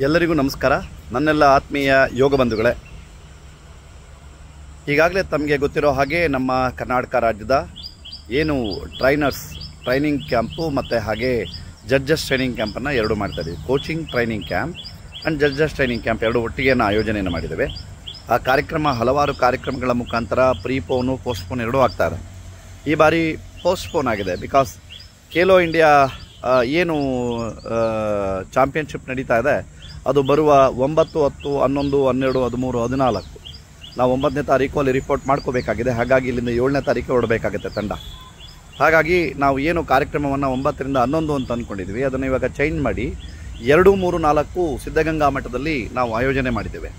ಎಲ್ಲರಿಗೂ ನಮಸ್ಕಾರ. ನನ್ನೆಲ್ಲ ಆತ್ಮೀಯ ಯೋಗ ಬಂಧುಗಳೇ, ಈಗಾಗಲೇ ತಮಗೆ ಗೊತ್ತಿರೋ ಹಾಗೆ ನಮ್ಮ ಕರ್ನಾಟಕ ರಾಜ್ಯದ ಏನು ಟ್ರೈನಿಂಗ್ ಕ್ಯಾಂಪು ಮತ್ತು ಹಾಗೆ ಜಡ್ಜಸ್ ಟ್ರೈನಿಂಗ್ ಕ್ಯಾಂಪನ್ನು ಎರಡು ಮಾಡ್ತಾಯಿದ್ದೀವಿ. Coaching training camp and judges training camp ಎರಡು ಒಟ್ಟಿಗೆ ಆಯೋಜನೆಯನ್ನು ಮಾಡಿದ್ದೇವೆ. ಆ ಕಾರ್ಯಕ್ರಮ ಹಲವಾರು ಕಾರ್ಯಕ್ರಮಗಳ ಮುಖಾಂತರ ಪ್ರೀಪೋನು ಪೋಸ್ಟ್ಪೋನ್ ಎರಡೂ ಆಗ್ತಾರೆ. ಈ ಬಾರಿ ಪೋಸ್ಟ್ಪೋನ್ ಆಗಿದೆ. ಬಿಕಾಸ್ ಖೇಲೋ ಇಂಡಿಯಾ ಏನು ಚಾಂಪಿಯನ್ಶಿಪ್ ನಡೀತಾ ಇದೆ ಅದು ಬರುವ 9, 10, 11, 12, 13, 14 ನಾವು 9ನೇ ತಾರೀಕು ಅಲ್ಲಿ ರಿಪೋರ್ಟ್ ಮಾಡ್ಕೋಬೇಕಾಗಿದೆ. ಹಾಗಾಗಿ ಇಲ್ಲಿಂದ 7ನೇ ತಾರೀಕು ಹೊರಡಬೇಕಾಗುತ್ತೆ ತಂಡ. ಹಾಗಾಗಿ ನಾವು ಏನು ಕಾರ್ಯಕ್ರಮವನ್ನು 9ರಿಂದ 11 ಅಂತ ಅಂದ್ಕೊಂಡಿದ್ವಿ, ಅದನ್ನು ಇವಾಗ ಚೇಂಜ್ ಮಾಡಿ 2, 3, 4 ಸಿದ್ಧಗಂಗಾ ಮಠದಲ್ಲಿ ನಾವು ಆಯೋಜನೆ ಮಾಡಿದ್ದೇವೆ.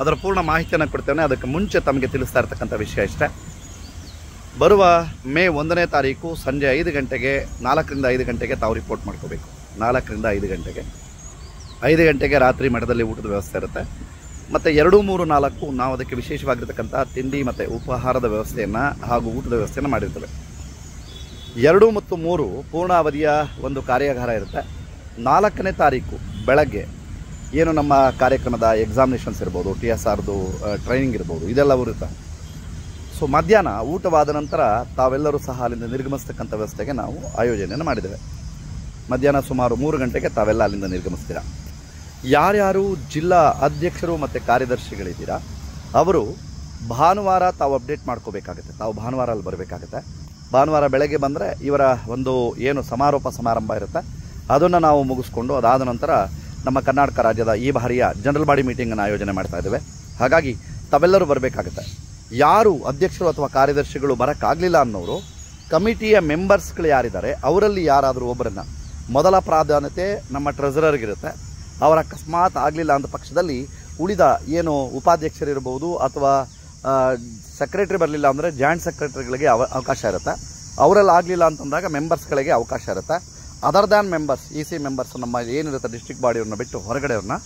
ಅದರ ಪೂರ್ಣ ಮಾಹಿತಿಯನ್ನು ಕೊಡ್ತೇನೆ. ಅದಕ್ಕೆ ಮುಂಚೆ ತಮಗೆ ತಿಳಿಸ್ತಾ ಇರ್ತಕ್ಕಂಥ ವಿಷಯ ಇಷ್ಟೇ. ಬರುವ ಮೇ 1ನೇ ತಾರೀಕು ಸಂಜೆ 5 ಗಂಟೆಗೆ 4ರಿಂದ 5 ಗಂಟೆಗೆ ತಾವು ರಿಪೋರ್ಟ್ ಮಾಡ್ಕೋಬೇಕು. 4ರಿಂದ 5 ಗಂಟೆಗೆ 5 ಗಂಟೆಗೆ ರಾತ್ರಿ ಮಠದಲ್ಲಿ ಊಟದ ವ್ಯವಸ್ಥೆ ಇರುತ್ತೆ. ಮತ್ತು 2, 3, 4 ನಾವು ಅದಕ್ಕೆ ವಿಶೇಷವಾಗಿರ್ತಕ್ಕಂಥ ತಿಂಡಿ ಮತ್ತು ಉಪಹಾರದ ವ್ಯವಸ್ಥೆಯನ್ನು ಹಾಗೂ ಊಟದ ವ್ಯವಸ್ಥೆಯನ್ನು ಮಾಡಿರ್ತೇವೆ. 2 ಮತ್ತು 3 ಪೂರ್ಣ ಅವಧಿಯ ಒಂದು ಕಾರ್ಯಾಗಾರ ಇರುತ್ತೆ. 4ನೇ ತಾರೀಕು ಬೆಳಗ್ಗೆ ಏನು ನಮ್ಮ ಕಾರ್ಯಕ್ರಮದ ಎಕ್ಸಾಮಿನೇಷನ್ಸ್ ಇರ್ಬೋದು, TSRದು ಟ್ರೈನಿಂಗ್ ಇರ್ಬೋದು, ಇದೆಲ್ಲ ಇರುತ್ತೆ. ಸೊ ಮಧ್ಯಾಹ್ನ ಊಟವಾದ ನಂತರ ತಾವೆಲ್ಲರೂ ಸಹ ಅಲ್ಲಿಂದ ನಿರ್ಗಮಿಸ್ತಕ್ಕಂಥ ವ್ಯವಸ್ಥೆಗೆ ನಾವು ಆಯೋಜನೆಯನ್ನು ಮಾಡಿದ್ದೇವೆ. ಮಧ್ಯಾಹ್ನ ಸುಮಾರು 3 ಗಂಟೆಗೆ ತಾವೆಲ್ಲ ಅಲ್ಲಿಂದ ನಿರ್ಗಮಿಸ್ತೀರಾ. ಯಾರ್ಯಾರು ಜಿಲ್ಲಾ ಅಧ್ಯಕ್ಷರು ಮತ್ತು ಕಾರ್ಯದರ್ಶಿಗಳಿದ್ದೀರಾ ಅವರು ಭಾನುವಾರ ತಾವು ಅಪ್ಡೇಟ್ ಮಾಡ್ಕೋಬೇಕಾಗುತ್ತೆ. ತಾವು ಭಾನುವಾರ ಅಲ್ಲಿ ಬರಬೇಕಾಗುತ್ತೆ. ಭಾನುವಾರ ಬೆಳಗ್ಗೆ ಬಂದರೆ ಇವರ ಒಂದು ಏನು ಸಮಾರೋಪ ಸಮಾರಂಭ ಇರುತ್ತೆ ಅದನ್ನು ನಾವು ಮುಗಿಸ್ಕೊಂಡು ಅದಾದ ನಂತರ ನಮ್ಮ ಕರ್ನಾಟಕ ರಾಜ್ಯದ ಈ ಬಾರಿಯ ಜನರಲ್ ಬಾಡಿ ಮೀಟಿಂಗನ್ನು ಆಯೋಜನೆ ಮಾಡ್ತಾ ಇದ್ದೇವೆ. ಹಾಗಾಗಿ ತಾವೆಲ್ಲರೂ ಬರಬೇಕಾಗುತ್ತೆ. ಯಾರು ಅಧ್ಯಕ್ಷರು ಅಥವಾ ಕಾರ್ಯದರ್ಶಿಗಳು ಬರೋಕ್ಕಾಗಲಿಲ್ಲ ಅನ್ನೋರು ಕಮಿಟಿಯ ಮೆಂಬರ್ಸ್ಗಳು ಯಾರಿದ್ದಾರೆ ಅವರಲ್ಲಿ ಯಾರಾದರೂ ಒಬ್ಬರನ್ನು ಮೊದಲ ಪ್ರಾಧಾನ್ಯತೆ ನಮ್ಮ ಟ್ರೆಸರರ್ಗಿರುತ್ತೆ. ಅವರ ಅಕಸ್ಮಾತ್ ಆಗಲಿಲ್ಲ ಅಂದ ಪಕ್ಷದಲ್ಲಿ ಉಳಿದ ಏನು ಉಪಾಧ್ಯಕ್ಷರಿರ್ಬೋದು ಅಥವಾ ಸೆಕ್ರೆಟರಿ ಬರಲಿಲ್ಲ ಅಂದರೆ ಜಾಯಿಂಟ್ ಸೆಕ್ರೆಟರಿಗಳಿಗೆ ಅವಕಾಶ ಇರುತ್ತೆ. ಅವರಲ್ಲಿ ಆಗಲಿಲ್ಲ ಅಂತಂದಾಗ ಮೆಂಬರ್ಸ್ಗಳಿಗೆ ಅವಕಾಶ ಇರುತ್ತೆ. Other than members, EC members ನಮ್ಮ ಏನಿರುತ್ತೆ ಡಿಸ್ಟ್ರಿಕ್ಟ್ ಬಾಡಿಯವ್ರನ್ನ ಬಿಟ್ಟು ಹೊರಗಡೆಯವ್ರನ್ನ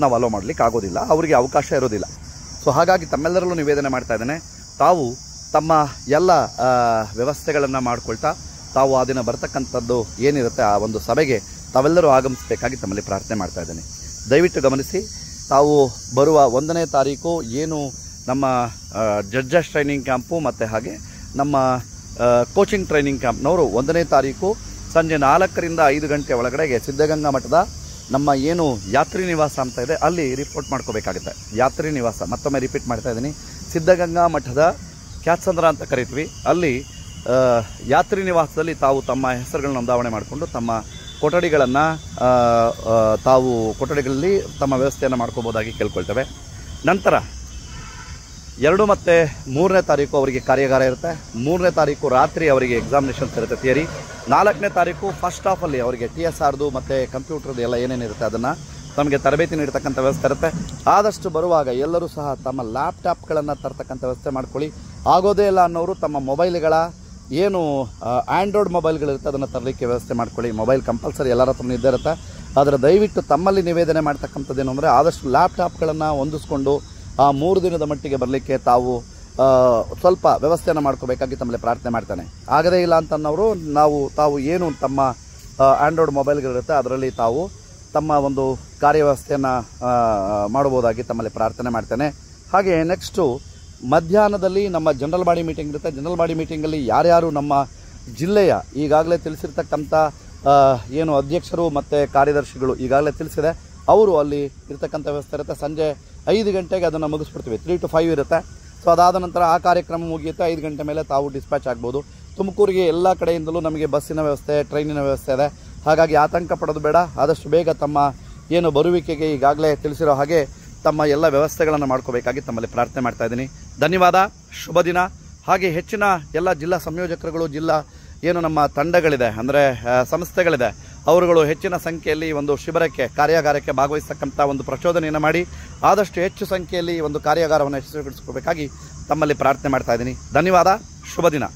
ನಾವು ಅಲೋ ಮಾಡಲಿಕ್ಕೆ ಆಗೋದಿಲ್ಲ, ಅವರಿಗೆ ಅವಕಾಶ ಇರೋದಿಲ್ಲ. ಸೊ ಹಾಗಾಗಿ ತಮ್ಮೆಲ್ಲರಲ್ಲೂ ನಿವೇದನೆ ಮಾಡ್ತಾ ಇದ್ದೇನೆ, ತಾವು ತಮ್ಮ ಎಲ್ಲ ವ್ಯವಸ್ಥೆಗಳನ್ನು ಮಾಡ್ಕೊಳ್ತಾ ತಾವು ಆ ದಿನ ಬರ್ತಕ್ಕಂಥದ್ದು ಏನಿರುತ್ತೆ ಆ ಒಂದು ಸಭೆಗೆ ತಾವೆಲ್ಲರೂ ಆಗಮಿಸಬೇಕಾಗಿ ತಮ್ಮಲ್ಲಿ ಪ್ರಾರ್ಥನೆ ಮಾಡ್ತಾ ಇದ್ದೇನೆ. ದಯವಿಟ್ಟು ಗಮನಿಸಿ, ತಾವು ಬರುವ 1ನೇ ತಾರೀಕು ಏನು ನಮ್ಮ ಜಡ್ಜಸ್ ಟ್ರೈನಿಂಗ್ ಕ್ಯಾಂಪು ಮತ್ತು ಹಾಗೆ ನಮ್ಮ ಕೋಚಿಂಗ್ ಟ್ರೈನಿಂಗ್ ಕ್ಯಾಂಪ್ನವರು 1ನೇ ತಾರೀಕು ಸಂಜೆ 4ರಿಂದ 5 ಗಂಟೆ ಒಳಗಡೆಗೆ ಸಿದ್ಧಗಂಗಾ ಮಠದ ನಮ್ಮ ಏನು ಯಾತ್ರಿ ನಿವಾಸ ಅಂತ ಇದೆ ಅಲ್ಲಿ ರಿಪೋರ್ಟ್ ಮಾಡ್ಕೋಬೇಕಾಗುತ್ತೆ. ಯಾತ್ರಿ ನಿವಾಸ ಮತ್ತೊಮ್ಮೆ ರಿಪೀಟ್ ಮಾಡ್ತಾ ಇದ್ದೀನಿ, ಸಿದ್ಧಗಂಗಾ ಮಠದ ಕ್ಯಾತ್ಸಂದ್ರ ಅಂತ ಕರಿತೀವಿ. ಅಲ್ಲಿ ಯಾತ್ರಿ ನಿವಾಸದಲ್ಲಿ ತಾವು ತಮ್ಮ ಹೆಸರುಗಳನ್ನ ನೋಂದಾವಣೆ ಮಾಡಿಕೊಂಡು ತಮ್ಮ ಕೊಠಡಿಗಳನ್ನು ತಾವು ಕೊಠಡಿಗಳಲ್ಲಿ ತಮ್ಮ ವ್ಯವಸ್ಥೆಯನ್ನು ಮಾಡ್ಕೋಬೋದಾಗಿ ಕೇಳ್ಕೊಳ್ತೇವೆ. ನಂತರ 2 ಮತ್ತು 3ನೇ ತಾರೀಕು ಅವರಿಗೆ ಕಾರ್ಯಾಗಾರ ಇರುತ್ತೆ. 3ನೇ ತಾರೀಕು ರಾತ್ರಿ ಅವರಿಗೆ ಎಕ್ಸಾಮಿನೇಷನ್ಸ್ ಇರುತ್ತೆ ಥಿಯರಿ. 4ನೇ ತಾರೀಕು ಫಸ್ಟ್ ಹಾಫಲ್ಲಿ ಅವರಿಗೆ TSRದು ಮತ್ತು ಕಂಪ್ಯೂಟರ್ದು ಎಲ್ಲ ಏನೇನಿರುತ್ತೆ ಅದನ್ನು ನಮಗೆ ತರಬೇತಿ ನೀಡ್ತಕ್ಕಂಥ ವ್ಯವಸ್ಥೆ ಇರುತ್ತೆ. ಆದಷ್ಟು ಬರುವಾಗ ಎಲ್ಲರೂ ಸಹ ತಮ್ಮ ಲ್ಯಾಪ್ಟಾಪ್ಗಳನ್ನು ತರ್ತಕ್ಕಂಥ ವ್ಯವಸ್ಥೆ ಮಾಡ್ಕೊಳ್ಳಿ. ಆಗೋದೇ ಇಲ್ಲ ಅನ್ನೋರು ತಮ್ಮ ಮೊಬೈಲ್ಗಳ ಏನು ಆ್ಯಂಡ್ರಾಯ್ಡ್ ಮೊಬೈಲ್ಗಳಿರುತ್ತೆ ಅದನ್ನು ತರಲಿಕ್ಕೆ ವ್ಯವಸ್ಥೆ ಮಾಡ್ಕೊಳ್ಳಿ. ಮೊಬೈಲ್ ಕಂಪಲ್ಸರಿ ಎಲ್ಲರ ಹತ್ರ ಇದ್ದೇ ಇರುತ್ತೆ. ಆದರೆ ದಯವಿಟ್ಟು ತಮ್ಮಲ್ಲಿ ನಿವೇದನೆ ಮಾಡ್ತಕ್ಕಂಥದ್ದೇನು ಅಂದರೆ ಆದಷ್ಟು ಲ್ಯಾಪ್ಟಾಪ್ಗಳನ್ನು ಹೊಂದಿಸ್ಕೊಂಡು ಆ 3 ದಿನದ ಮಟ್ಟಿಗೆ ಬರಲಿಕ್ಕೆ ತಾವು ಸ್ವಲ್ಪ ವ್ಯವಸ್ಥೆಯನ್ನು ಮಾಡ್ಕೋಬೇಕಾಗಿ ತಮ್ಮಲ್ಲಿ ಪ್ರಾರ್ಥನೆ ಮಾಡ್ತಾನೆ. ಆಗದೇ ಇಲ್ಲ ಅಂತನ್ನೋರು ತಾವು ಏನು ತಮ್ಮ ಆ್ಯಂಡ್ರಾಯ್ಡ್ ಮೊಬೈಲ್ಗಳಿರುತ್ತೆ ಅದರಲ್ಲಿ ತಾವು ತಮ್ಮ ಒಂದು ಕಾರ್ಯವ್ಯವಸ್ಥೆಯನ್ನು ಮಾಡಬಹುದಾಗಿ ತಮ್ಮಲ್ಲಿ ಪ್ರಾರ್ಥನೆ ಮಾಡ್ತೇನೆ. ಹಾಗೆ ನೆಕ್ಸ್ಟು ಮಧ್ಯಾಹ್ನದಲ್ಲಿ ನಮ್ಮ ಜನರಲ್ ಬಾಡಿ ಮೀಟಿಂಗ್ ಇರುತ್ತೆ. ಜನರಲ್ ಬಾಡಿ ಮೀಟಿಂಗಲ್ಲಿ ಯಾರ್ಯಾರು ನಮ್ಮ ಜಿಲ್ಲೆಯ ಈಗಾಗಲೇ ತಿಳಿಸಿರ್ತಕ್ಕಂಥ ಏನು ಅಧ್ಯಕ್ಷರು ಮತ್ತು ಕಾರ್ಯದರ್ಶಿಗಳು ಈಗಾಗಲೇ ತಿಳಿಸಿದೆ ಅವರು ಅಲ್ಲಿ ಇರ್ತಕ್ಕಂಥ ವ್ಯವಸ್ಥೆ ಇರುತ್ತೆ. ಸಂಜೆ 5 ಗಂಟೆಗೆ ಅದನ್ನು ಮುಗಿಸ್ಬಿಡ್ತೀವಿ. 3 to 5 ಇರುತ್ತೆ. ಸೊ ಅದಾದ ನಂತರ ಆ ಕಾರ್ಯಕ್ರಮ ಮುಗಿಯುತ್ತೆ. 5 ಗಂಟೆ ಮೇಲೆ ತಾವು ಡಿಸ್ಪ್ಯಾಚ್ ಆಗ್ಬೋದು. ತುಮಕೂರಿಗೆ ಎಲ್ಲ ಕಡೆಯಿಂದಲೂ ನಮಗೆ ಬಸ್ಸಿನ ವ್ಯವಸ್ಥೆ, ಟ್ರೈನಿನ ವ್ಯವಸ್ಥೆ ಇದೆ. ಹಾಗಾಗಿ ಆತಂಕ ಪಡೋದು ಬೇಡ. ಆದಷ್ಟು ಬೇಗ ತಮ್ಮ ಏನು ಬರುವಿಕೆಗೆ ಈಗಾಗಲೇ ತಿಳಿಸಿರೋ ಹಾಗೆ ತಮ್ಮ ಎಲ್ಲ ವ್ಯವಸ್ಥೆಗಳನ್ನು ಮಾಡ್ಕೋಬೇಕಾಗಿ ತಮ್ಮಲ್ಲಿ ಪ್ರಾರ್ಥನೆ ಮಾಡ್ತಾ ಇದ್ದೀನಿ. ಧನ್ಯವಾದ. ಶುಭ ದಿನ. ಹಾಗೆ ಹೆಚ್ಚಿನ ಎಲ್ಲ ಜಿಲ್ಲಾ ಸಂಯೋಜಕರುಗಳು, ಜಿಲ್ಲಾ ಏನು ನಮ್ಮ ತಂಡಗಳಿದೆ ಅಂದರೆ ಸಂಸ್ಥೆಗಳಿದೆ ಅವರುಗಳು ಹೆಚ್ಚಿನ ಸಂಖ್ಯೆಯಲ್ಲಿ ಒಂದು ಶಿಬಿರಕ್ಕೆ ಕಾರ್ಯಾಗಾರಕ್ಕೆ ಭಾಗವಹಿಸ್ತಕ್ಕಂಥ ಒಂದು ಪ್ರಚೋದನೆಯನ್ನು ಮಾಡಿ ಆದಷ್ಟು ಹೆಚ್ಚು ಸಂಖ್ಯೆಯಲ್ಲಿ ಒಂದು ಕಾರ್ಯಾಗಾರವನ್ನು ಯಶಸ್ವಿಗೊಳಿಸ್ಕೋಬೇಕಾಗಿ ತಮ್ಮಲ್ಲಿ ಪ್ರಾರ್ಥನೆ ಮಾಡ್ತಾ ಇದ್ದೀನಿ. ಧನ್ಯವಾದ. ಶುಭ ದಿನ.